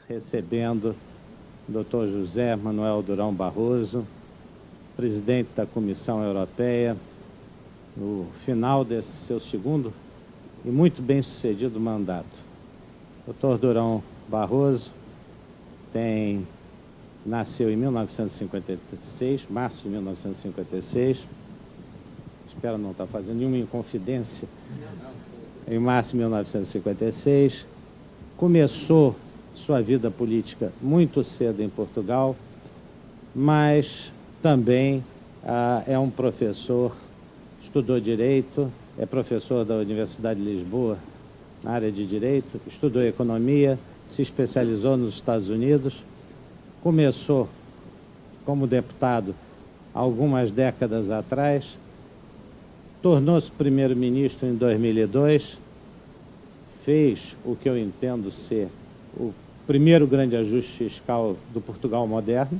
Recebendo o Dr. José Manuel Durão Barroso, presidente da Comissão Europeia, no final desse seu segundo e muito bem-sucedido mandato. Dr. Durão Barroso nasceu em 1956, março de 1956, espero não estar fazendo nenhuma inconfidência, em março de 1956, começou sua vida política muito cedo em Portugal, mas também é um professor, estudou Direito, é professor da Universidade de Lisboa na área de Direito, estudou Economia, se especializou nos Estados Unidos, começou como deputado algumas décadas atrás, tornou-se primeiro-ministro em 2002, fez o que eu entendo ser o primeiro grande ajuste fiscal do Portugal moderno.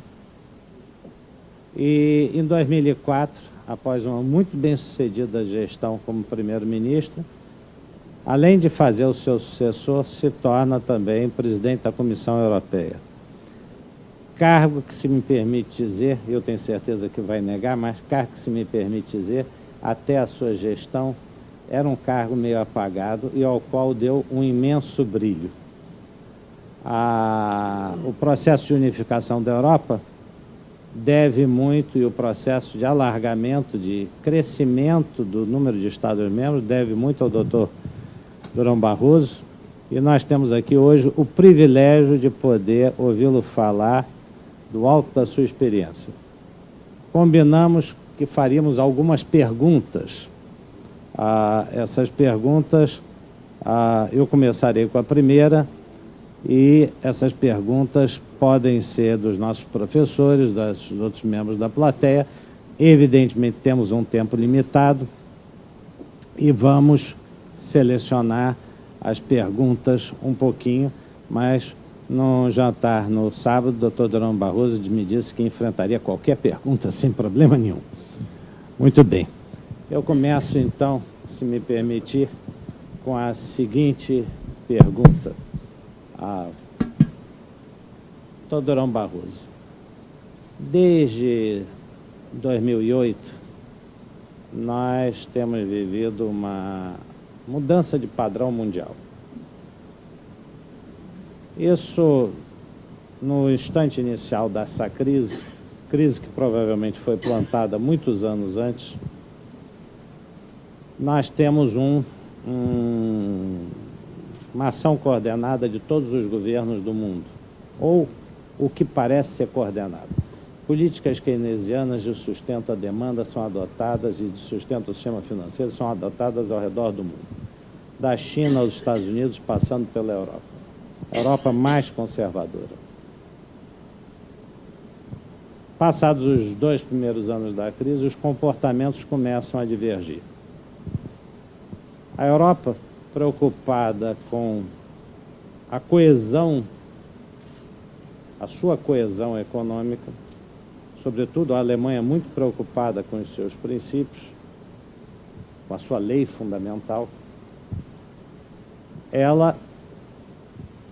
E, em 2004, após uma muito bem-sucedida gestão como primeiro-ministro, além de fazer o seu sucessor, se torna também presidente da Comissão Europeia. Cargo que, se me permite dizer, eu tenho certeza que vai negar, mas cargo que, se me permite dizer, até a sua gestão, era um cargo meio apagado e ao qual deu um imenso brilho. O processo de unificação da Europa deve muito, e o processo de alargamento, de crescimento do número de Estados-membros, deve muito ao Dr. Durão Barroso, e nós temos aqui hoje o privilégio de poder ouvi-lo falar do alto da sua experiência. Combinamos que faríamos algumas perguntas. Essas perguntas, eu começarei com a primeira, e essas perguntas podem ser dos nossos professores, dos outros membros da plateia. Evidentemente, temos um tempo limitado e vamos selecionar as perguntas um pouquinho, mas no jantar no sábado, o Dr. Durão Barroso me disse que enfrentaria qualquer pergunta sem problema nenhum. Muito bem. Eu começo, então, se me permitir, com a seguinte pergunta. Dr. Durão Barroso, desde 2008, nós temos vivido uma mudança de padrão mundial. Isso, no instante inicial dessa crise que provavelmente foi plantada muitos anos antes, nós temos uma ação coordenada de todos os governos do mundo, ou o que parece ser coordenado. Políticas keynesianas de sustento à demanda são adotadas e de sustento ao sistema financeiro são adotadas ao redor do mundo. Da China aos Estados Unidos, passando pela Europa. A Europa mais conservadora. Passados os 2 primeiros anos da crise, os comportamentos começam a divergir. A Europa, preocupada com a coesão, a sua coesão econômica, sobretudo a Alemanha muito preocupada com os seus princípios, com a sua lei fundamental, ela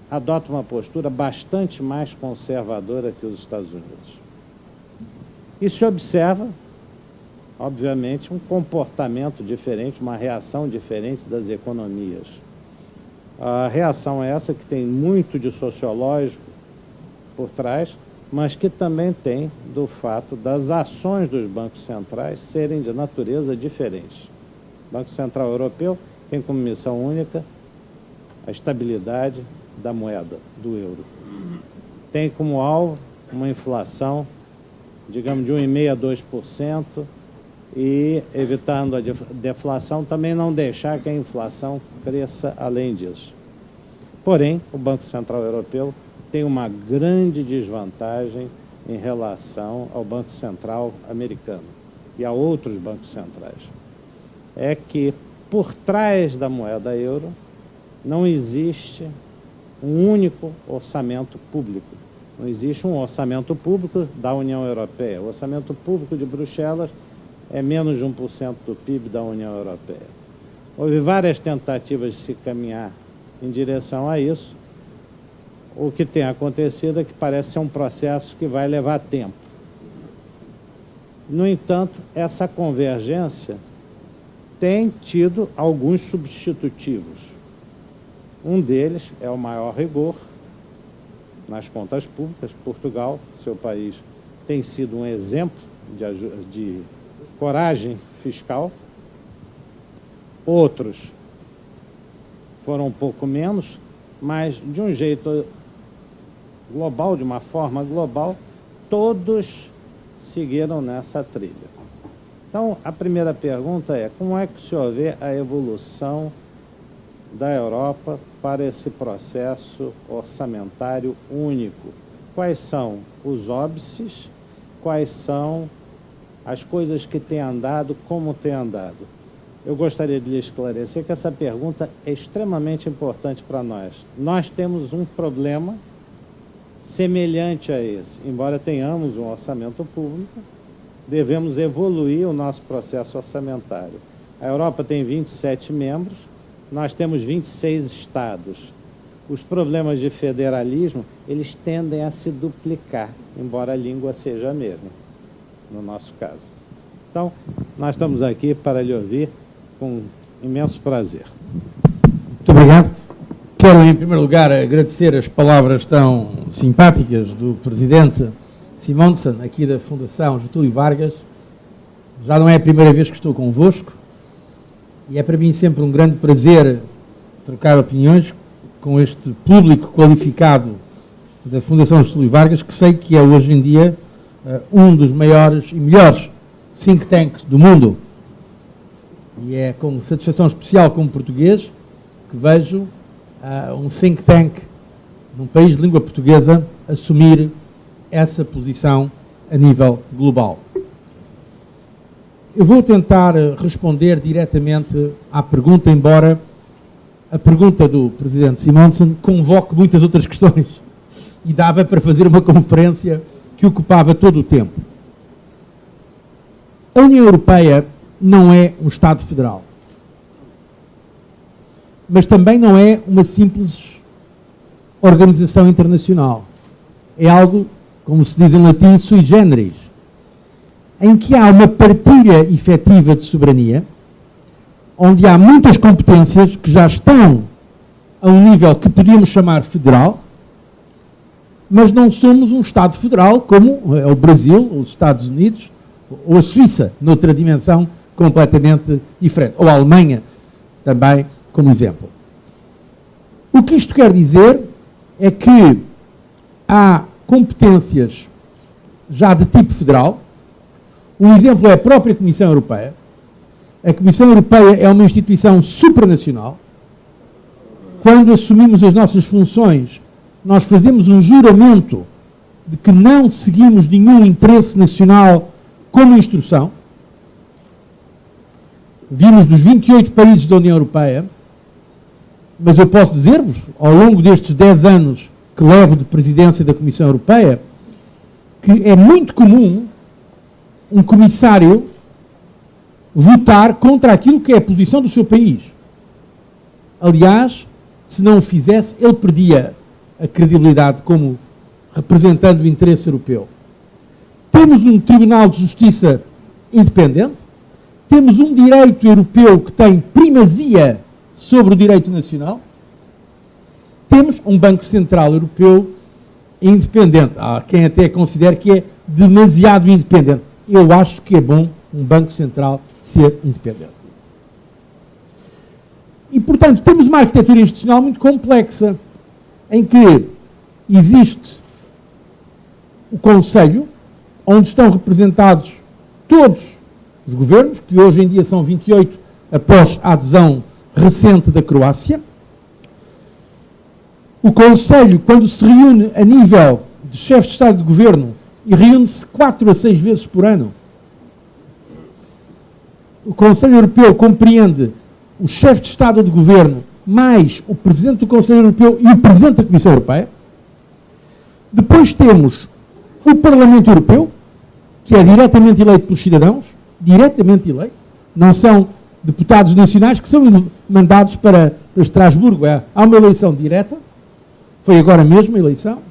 adota uma postura bastante mais conservadora que os Estados Unidos. E se observa, obviamente, um comportamento diferente, uma reação diferente das economias. A reação é essa que tem muito de sociológico por trás, mas que também tem do fato das ações dos bancos centrais serem de natureza diferente. O Banco Central Europeu tem como missão única a estabilidade da moeda, do euro. Tem como alvo uma inflação, digamos, de 1,5% a 2%, e, evitando a deflação, também não deixar que a inflação cresça além disso. Porém, o Banco Central Europeu tem uma grande desvantagem em relação ao Banco Central americano e a outros bancos centrais. É que, por trás da moeda euro, não existe um único orçamento público. Não existe um orçamento público da União Europeia. O orçamento público de Bruxelas é menos de 1% do PIB da União Europeia. Houve várias tentativas de se caminhar em direção a isso. o que tem acontecido é que parece ser um processo que vai levar tempo. No entanto, essa convergência tem tido alguns substitutivos. Um deles é o maior rigor nas contas públicas. Portugal, seu país, tem sido um exemplo de coragem fiscal. Outros foram um pouco menos, mas de um jeito global, de uma forma global, todos seguiram nessa trilha. Então, a primeira pergunta é: como é que o senhor vê a evolução da Europa para esse processo orçamentário único? Quais são os óbices? Quais são as coisas que têm andado, como têm andado? Eu gostaria de lhe esclarecer que essa pergunta é extremamente importante para nós. Nós temos um problema semelhante a esse. Embora tenhamos um orçamento público, devemos evoluir o nosso processo orçamentário. A Europa tem 27 membros, nós temos 26 estados. Os problemas de federalismo, eles tendem a se duplicar, embora a língua seja a mesma, no nosso caso. Então, nós estamos aqui para lhe ouvir com imenso prazer. Muito obrigado. Quero, em primeiro lugar, agradecer as palavras tão simpáticas do Presidente Simonsen, aqui da Fundação Getúlio Vargas. Já não é a primeira vez que estou convosco e é para mim sempre um grande prazer trocar opiniões com este público qualificado da Fundação Getúlio Vargas, que sei que é hoje em dia um dos maiores e melhores think tanks do mundo. E é com satisfação especial como português que vejo um think tank num país de língua portuguesa assumir essa posição a nível global. Eu vou tentar responder diretamente à pergunta, embora a pergunta do Presidente Simonsen convoque muitas outras questões e dava para fazer uma conferência que ocupava todo o tempo. A União Europeia não é um Estado federal, mas também não é uma simples organização internacional. É algo, como se diz em latim, sui generis, em que há uma partilha efetiva de soberania, onde há muitas competências que já estão a um nível que podíamos chamar federal, mas não somos um Estado federal como é o Brasil, os Estados Unidos ou a Suíça, noutra dimensão completamente diferente, ou a Alemanha também, como exemplo. O que isto quer dizer é que há competências já de tipo federal. Um exemplo é a própria Comissão Europeia. A Comissão Europeia é uma instituição supranacional. Quando assumimos as nossas funções, nós fazemos um juramento de que não seguimos nenhum interesse nacional como instrução. Vimos dos 28 países da União Europeia, mas eu posso dizer-vos, ao longo destes 10 anos que levo de presidência da Comissão Europeia, que é muito comum um comissário votar contra aquilo que é a posição do seu país. Aliás, se não o fizesse, ele perdia a credibilidade como representando o interesse europeu. Temos um Tribunal de Justiça independente, temos um direito europeu que tem primazia sobre o direito nacional, temos um Banco Central Europeu independente. Há quem até considere que é demasiado independente. Eu acho que é bom um Banco Central ser independente. E, portanto, temos uma arquitetura institucional muito complexa, em que existe o Conselho, onde estão representados todos os governos, que hoje em dia são 28, após a adesão recente da Croácia. O Conselho, quando se reúne a nível de chefes de Estado e de Governo, e reúne-se 4 a 6 vezes por ano, o Conselho Europeu compreende o chefe de Estado ou de Governo, mais o Presidente do Conselho Europeu e o Presidente da Comissão Europeia. Depois temos o Parlamento Europeu, que é diretamente eleito pelos cidadãos, diretamente eleito, não são deputados nacionais que são mandados para Estrasburgo, há uma eleição direta. Foi agora mesmo a eleição,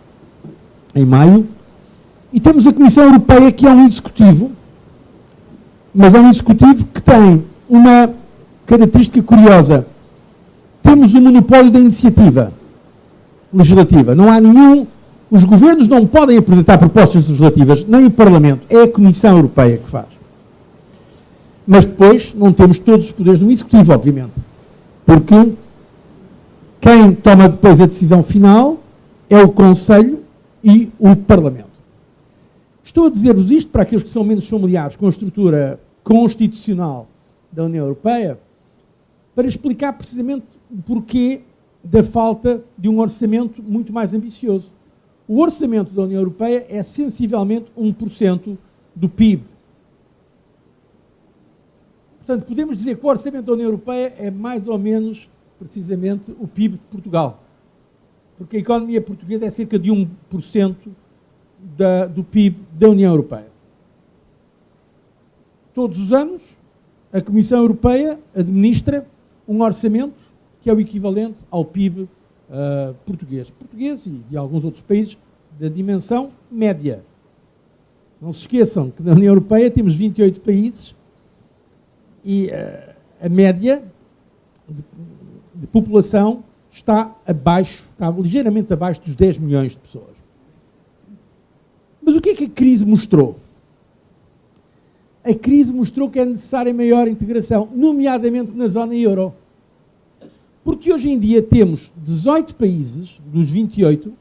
em maio, e temos a Comissão Europeia, que é um executivo, mas é um executivo que tem uma característica curiosa. Temos o monopólio da iniciativa legislativa. Não há nenhum... Os governos não podem apresentar propostas legislativas, nem o Parlamento. É a Comissão Europeia que faz. Mas depois não temos todos os poderes no Executivo, obviamente. Porque quem toma depois a decisão final é o Conselho e o Parlamento. Estou a dizer-vos isto para aqueles que são menos familiares com a estrutura constitucional da União Europeia, para explicar precisamente o porquê da falta de um orçamento muito mais ambicioso. O orçamento da União Europeia é sensivelmente 1% do PIB. Portanto, podemos dizer que o orçamento da União Europeia é mais ou menos, precisamente, o PIB de Portugal. Porque a economia portuguesa é cerca de 1% do PIB da União Europeia. Todos os anos, a Comissão Europeia administra um orçamento que é o equivalente ao PIB português e de alguns outros países da dimensão média. Não se esqueçam que na União Europeia temos 28 países e a média de população está ligeiramente abaixo dos 10 milhões de pessoas. Mas o que é que a crise mostrou? A crise mostrou que é necessária maior integração, nomeadamente na zona euro. Porque hoje em dia temos 18 países, dos 28,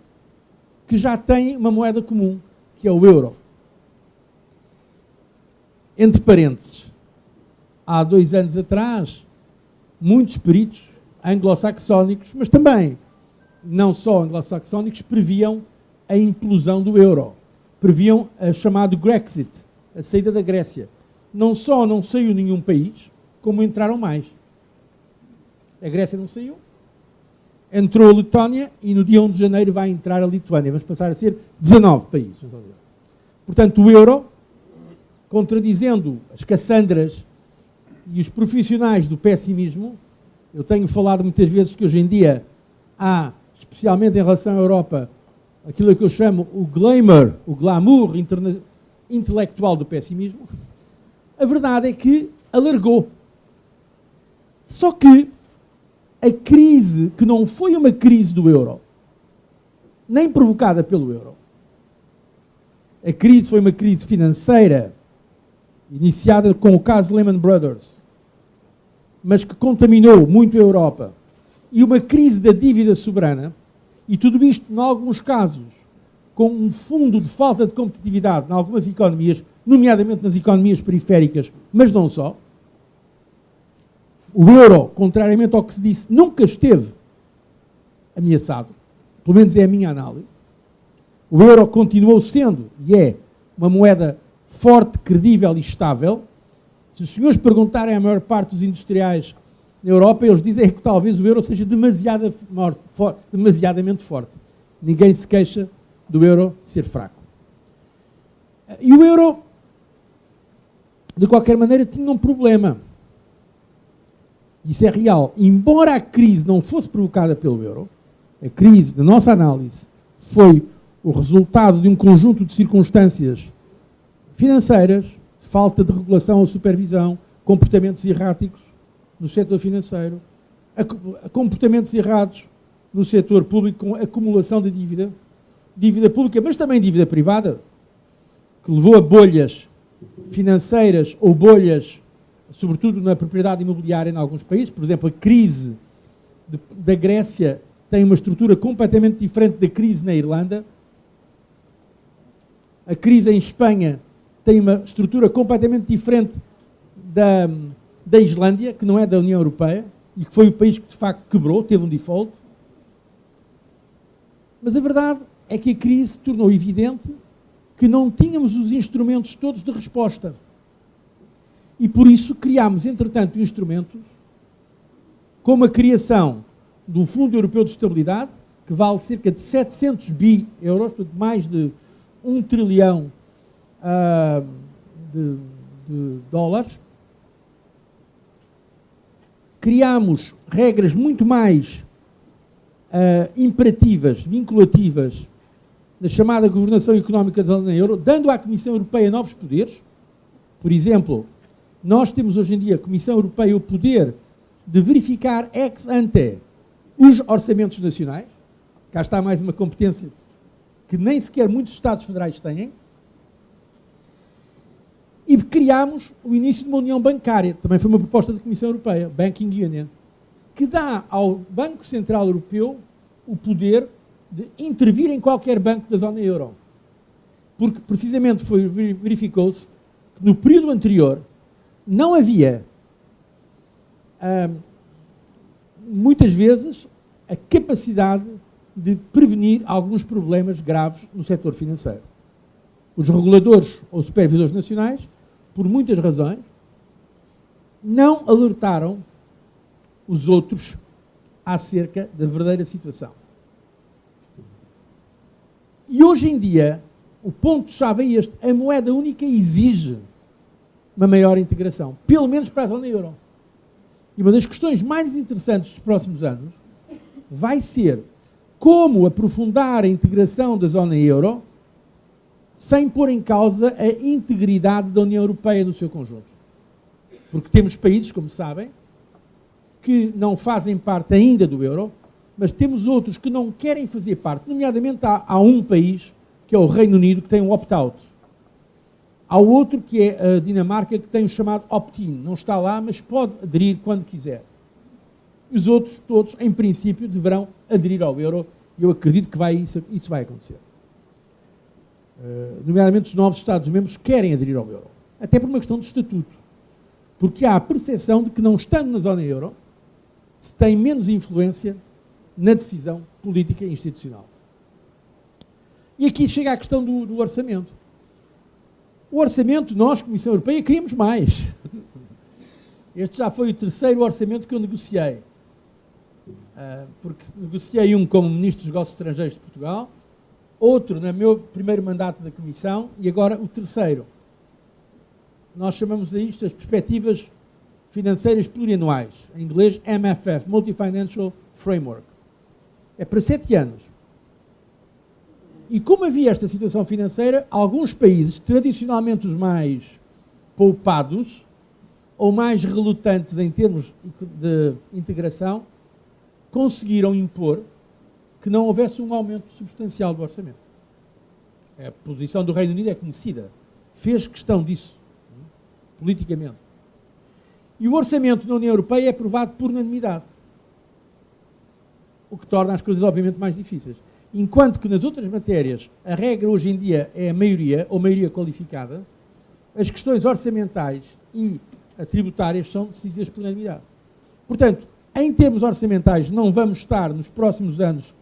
que já têm uma moeda comum, que é o euro. Entre parênteses, há 2 anos atrás, muitos peritos anglo-saxónicos, mas também não só anglo-saxónicos, previam a implosão do euro. Previam a chamado Grexit, a saída da Grécia. Não só não saiu nenhum país, como entraram mais. A Grécia não saiu, entrou a Letónia e no dia 1 de janeiro vai entrar a Lituânia. Vamos passar a ser 19 países. Portanto, o euro, contradizendo as Cassandras e os profissionais do pessimismo, eu tenho falado muitas vezes que hoje em dia há, especialmente em relação à Europa, aquilo que eu chamo o glamour intelectual do pessimismo. A verdade é que alargou. Só que a crise, que não foi uma crise do euro, nem provocada pelo euro, a crise foi uma crise financeira, iniciada com o caso Lehman Brothers, mas que contaminou muito a Europa, e uma crise da dívida soberana, e tudo isto, em alguns casos, com um fundo de falta de competitividade em algumas economias, nomeadamente nas economias periféricas, mas não só. O euro, contrariamente ao que se disse, nunca esteve ameaçado, pelo menos é a minha análise. O euro continuou sendo, e é, uma moeda forte, credível e estável. Se os senhores perguntarem à maior parte dos industriais na Europa, eles dizem que talvez o euro seja demasiadamente forte. Ninguém se queixa do euro ser fraco. E o euro, de qualquer maneira, tinha um problema. Isso é real. Embora a crise não fosse provocada pelo euro, a crise, na nossa análise, foi o resultado de um conjunto de circunstâncias financeiras, falta de regulação ou supervisão, comportamentos erráticos no setor financeiro, comportamentos errados no setor público com acumulação de dívida pública, mas também dívida privada, que levou a bolhas financeiras ou bolhas, sobretudo na propriedade imobiliária em alguns países. Por exemplo, a crise da Grécia tem uma estrutura completamente diferente da crise na Irlanda. A crise em Espanha tem uma estrutura completamente diferente da Islândia, que não é da União Europeia, e que foi o país que de facto quebrou, teve um default. Mas a verdade é que a crise tornou evidente que não tínhamos os instrumentos todos de resposta. E por isso criámos, entretanto, instrumentos como a criação do Fundo Europeu de Estabilidade, que vale cerca de 700 bi euros, portanto mais de 1 trilhão de dólares. Criámos regras muito mais imperativas, vinculativas, da chamada governação económica da zona euro, dando à Comissão Europeia novos poderes. Por exemplo, nós temos hoje em dia a Comissão Europeia o poder de verificar ex ante os orçamentos nacionais. Cá está mais uma competência que nem sequer muitos Estados federais têm. E criámos o início de uma união bancária, também foi uma proposta da Comissão Europeia, Banking Union, que dá ao Banco Central Europeu o poder de intervir em qualquer banco da zona euro. Porque precisamente verificou-se que no período anterior não havia, muitas vezes, a capacidade de prevenir alguns problemas graves no setor financeiro. Os reguladores ou supervisores nacionais, por muitas razões, não alertaram os outros acerca da verdadeira situação. E hoje em dia, o ponto-chave é este: a moeda única exige uma maior integração, pelo menos para a zona euro. E uma das questões mais interessantes dos próximos anos vai ser como aprofundar a integração da zona euro sem pôr em causa a integridade da União Europeia no seu conjunto. Porque temos países, como sabem, que não fazem parte ainda do euro, mas temos outros que não querem fazer parte. Nomeadamente, há um país, que é o Reino Unido, que tem um opt-out. Há outro, que é a Dinamarca, que tem o chamado opt-in. Não está lá, mas pode aderir quando quiser. Os outros, todos, em princípio, deverão aderir ao euro, e eu acredito que isso vai acontecer. Nomeadamente, os novos Estados-membros querem aderir ao euro. Até por uma questão de estatuto. Porque há a percepção de que, não estando na zona euro, se tem menos influência na decisão política e institucional. E aqui chega a questão do orçamento. O orçamento, nós, Comissão Europeia, queríamos mais. Este já foi o terceiro orçamento que eu negociei. Porque negociei um como Ministro dos Negócios Estrangeiros de Portugal, outro no meu primeiro mandato da Comissão e agora o terceiro. Nós chamamos a isto as perspectivas financeiras plurianuais, em inglês MFF, Multi-Financial Framework. É para 7 anos. E como havia esta situação financeira, alguns países, tradicionalmente os mais poupados ou mais relutantes em termos de integração, conseguiram impor que não houvesse um aumento substancial do orçamento. A posição do Reino Unido é conhecida. Fez questão disso, politicamente. E o orçamento na União Europeia é aprovado por unanimidade. O que torna as coisas, obviamente, mais difíceis. Enquanto que nas outras matérias a regra hoje em dia é a maioria, ou maioria qualificada, as questões orçamentais e tributárias são decididas por unanimidade. Portanto, em termos orçamentais, não vamos estar nos próximos anos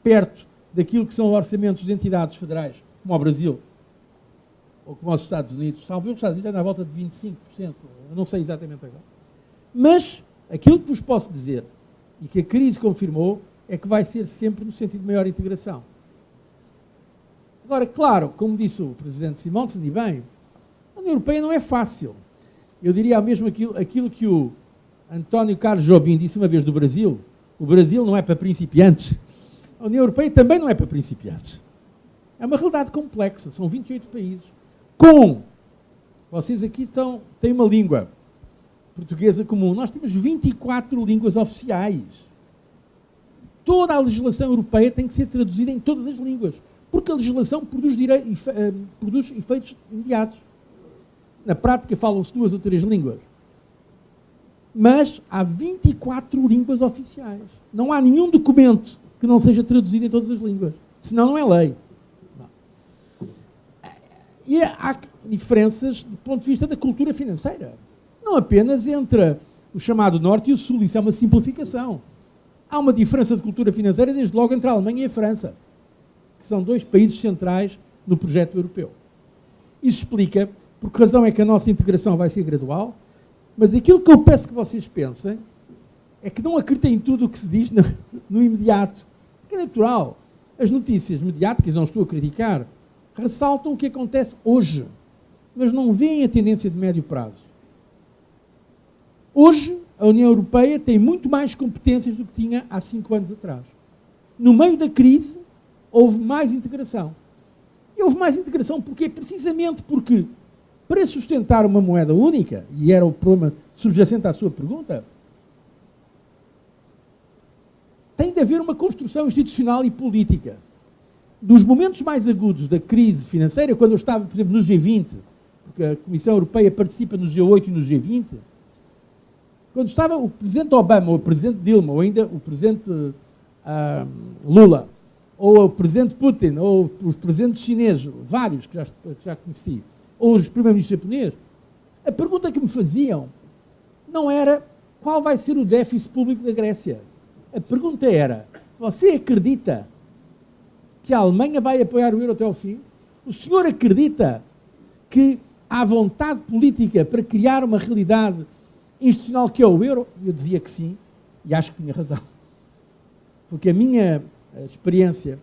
perto daquilo que são orçamentos de entidades federais, como o Brasil, ou como os Estados Unidos. Salvo os Estados Unidos é na volta de 25%, eu não sei exatamente agora. Mas, aquilo que vos posso dizer, e que a crise confirmou, é que vai ser sempre no sentido de maior integração. Agora, claro, como disse o Presidente Simonsen, e bem, a União Europeia não é fácil. Eu diria mesmo aquilo que o António Carlos Jobim disse uma vez do Brasil: o Brasil não é para principiantes. A União Europeia também não é para principiantes. É uma realidade complexa, são 28 países. Vocês aqui têm uma língua portuguesa comum, nós temos 24 línguas oficiais. Toda a legislação europeia tem que ser traduzida em todas as línguas, porque a legislação produz efeitos imediatos. Na prática falam-se 2 ou 3 línguas. Mas há 24 línguas oficiais. Não há nenhum documento que não seja traduzido em todas as línguas. Senão não é lei. Não. E há diferenças do ponto de vista da cultura financeira. Não apenas entre o chamado Norte e o Sul. Isso é uma simplificação. Há uma diferença de cultura financeira, desde logo, entre a Alemanha e a França, que são 2 países centrais no projeto europeu. Isso explica por que razão é que a nossa integração vai ser gradual, mas aquilo que eu peço que vocês pensem é que não acreditem em tudo o que se diz no imediato. É natural. As notícias mediáticas, não estou a criticar, ressaltam o que acontece hoje, mas não veem a tendência de médio prazo. Hoje, a União Europeia tem muito mais competências do que tinha há 5 anos atrás. no meio da crise, houve mais integração. E houve mais integração porquê? Precisamente porque, para sustentar uma moeda única, e era o problema subjacente à sua pergunta, tem de haver uma construção institucional e política. Dos momentos mais agudos da crise financeira, quando eu estava, por exemplo, no G20, porque a Comissão Europeia participa no G8 e no G20, quando estava o Presidente Obama, ou o Presidente Dilma, ou ainda o Presidente Lula, ou o Presidente Putin, ou os Presidentes chineses, vários que já conheci, ou os Primeiros-Ministros japoneses, a pergunta que me faziam não era qual vai ser o déficit público da Grécia. A pergunta era, você acredita que a Alemanha vai apoiar o euro até ao fim? O senhor acredita que há vontade política para criar uma realidade institucional que é o euro? Eu dizia que sim, e acho que tinha razão. Porque a minha experiência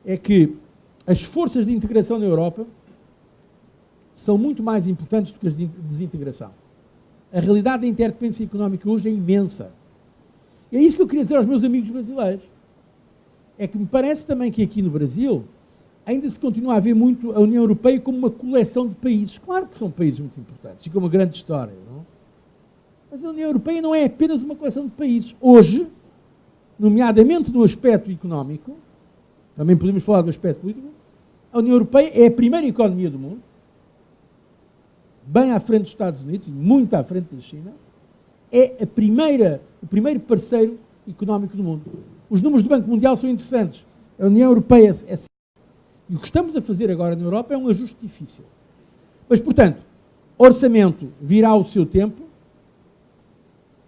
é que as forças de integração na Europa são muito mais importantes do que as de desintegração. A realidade da interdependência económica hoje é imensa. E é isso que eu queria dizer aos meus amigos brasileiros. É que me parece também que aqui no Brasil ainda se continua a ver muito a União Europeia como uma coleção de países. Claro que são países muito importantes e com uma grande história, não? Mas a União Europeia não é apenas uma coleção de países. Hoje, nomeadamente no aspecto económico, também podemos falar do aspecto político, a União Europeia é a primeira economia do mundo, bem à frente dos Estados Unidos e muito à frente da China, é o primeiro parceiro económico do mundo. Os números do Banco Mundial são interessantes. A União Europeia é assim. E o que estamos a fazer agora na Europa é um ajuste difícil. Mas, portanto, orçamento virá ao seu tempo.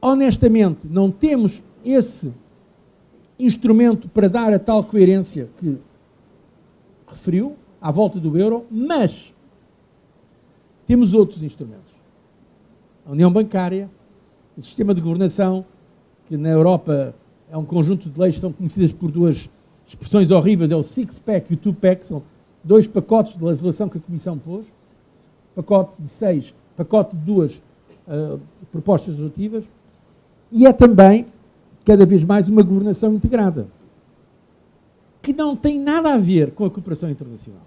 Honestamente, não temos esse instrumento para dar a tal coerência que referiu, à volta do euro, mas temos outros instrumentos. A União Bancária, o sistema de governação, que na Europa é um conjunto de leis que são conhecidas por duas expressões horríveis, é o six-pack e o two-pack, são dois pacotes de legislação que a Comissão pôs, pacote de 6, pacote de 2 propostas legislativas, e é também, cada vez mais, uma governação integrada, que não tem nada a ver com a cooperação internacional.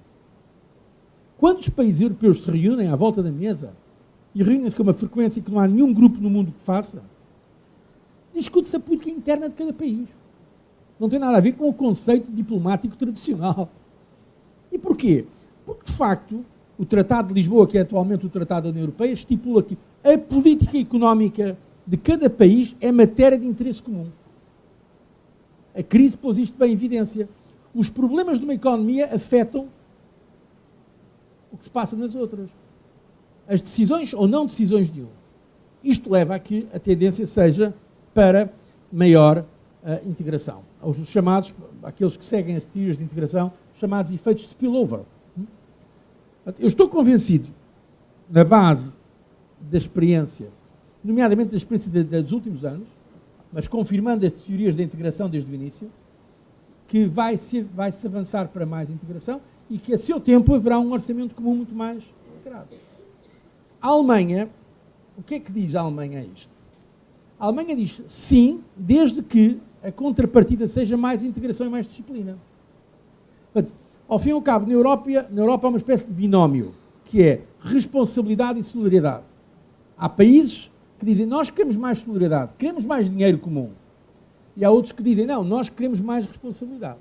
Quando os países europeus se reúnem à volta da mesa, e reúnem-se com uma frequência que não há nenhum grupo no mundo que faça, discute-se a política interna de cada país. Não tem nada a ver com o conceito diplomático tradicional. E porquê? Porque, de facto, o Tratado de Lisboa, que é atualmente o Tratado da União Europeia, estipula que a política económica de cada país é matéria de interesse comum. A crise pôs isto bem em evidência. Os problemas de uma economia afetam o que se passa nas outras. As decisões ou não decisões de um. Isto leva a que a tendência seja para maior integração. Os chamados, aqueles que seguem as teorias de integração, chamados efeitos de spillover. Eu estou convencido, na base da experiência, nomeadamente da experiência dos últimos anos, mas confirmando as teorias da integração desde o início, que vai-se avançar para mais integração e que a seu tempo haverá um orçamento comum muito mais integrado. A Alemanha, o que é que diz a Alemanha a isto? A Alemanha diz sim, desde que a contrapartida seja mais integração e mais disciplina. Portanto, ao fim e ao cabo, na Europa há uma espécie de binómio, que é responsabilidade e solidariedade. Há países que dizem, nós queremos mais solidariedade, queremos mais dinheiro comum. E há outros que dizem, não, nós queremos mais responsabilidade.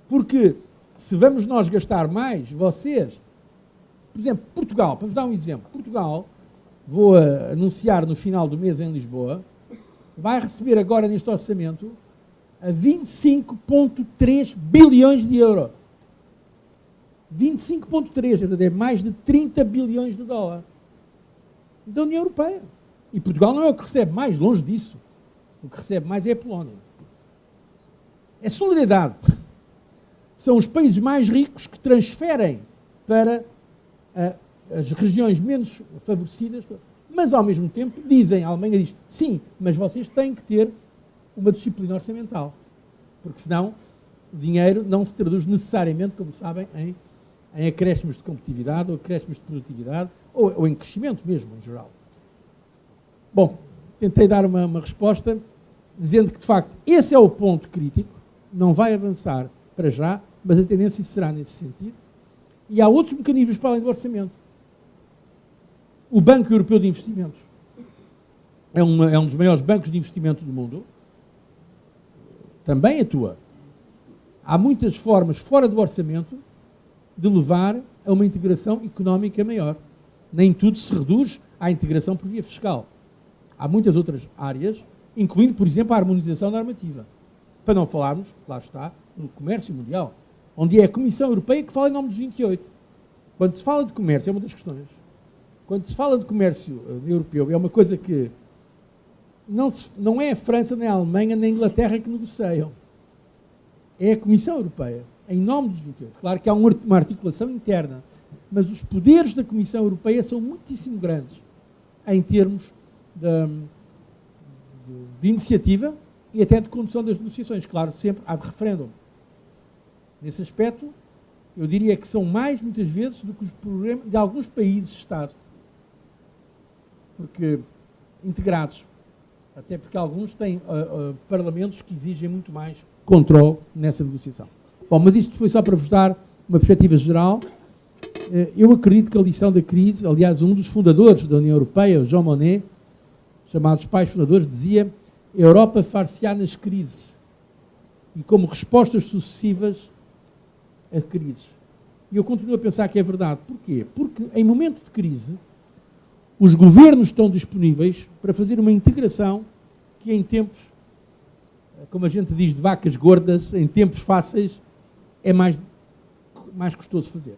Porque se vamos nós gastar mais, vocês... Por exemplo, Portugal, para vos dar um exemplo. Portugal, vou anunciar no final do mês em Lisboa, vai receber agora neste orçamento a 25,3 bilhões de euros. 25,3, é mais de 30 bilhões de dólares. Da União Europeia. E Portugal não é o que recebe mais, longe disso. O que recebe mais é a Polónia. É solidariedade. São os países mais ricos que transferem para as regiões menos favorecidas, mas ao mesmo tempo dizem, a Alemanha diz, sim, mas vocês têm que ter uma disciplina orçamental, porque senão o dinheiro não se traduz necessariamente, como sabem, em acréscimos de competitividade ou acréscimos de produtividade ou em crescimento mesmo, em geral. Bom, tentei dar uma resposta dizendo que, de facto, esse é o ponto crítico, não vai avançar para já, mas a tendência será nesse sentido. E há outros mecanismos para além do orçamento. O Banco Europeu de Investimentos é um dos maiores bancos de investimento do mundo. Também atua. Há muitas formas, fora do orçamento, de levar a uma integração económica maior. Nem tudo se reduz à integração por via fiscal. Há muitas outras áreas, incluindo, por exemplo, a harmonização normativa. Para não falarmos, lá está, no comércio mundial, onde é a Comissão Europeia que fala em nome dos 28. Quando se fala de comércio, é uma das questões. Quando se fala de comércio europeu, é uma coisa que não é a França, nem a Alemanha, nem a Inglaterra que negociam. É a Comissão Europeia, em nome dos 28. Claro que há uma articulação interna, mas os poderes da Comissão Europeia são muitíssimo grandes em termos de iniciativa e até de condução das negociações. Claro, sempre há de referêndum. Nesse aspecto, eu diria que são mais, muitas vezes, do que os problemas de alguns países-Estado. Porque, integrados, até porque alguns têm parlamentos que exigem muito mais controle nessa negociação. Bom, mas isto foi só para vos dar uma perspectiva geral. Eu acredito que a lição da crise, aliás, um dos fundadores da União Europeia, o Jean Monnet, chamados pais fundadores, dizia: a Europa far-se-á nas crises e como respostas sucessivas a crises. E eu continuo a pensar que é verdade. Porquê? Porque em momento de crise, os governos estão disponíveis para fazer uma integração que em tempos, como a gente diz, de vacas gordas, em tempos fáceis, é mais custoso fazer.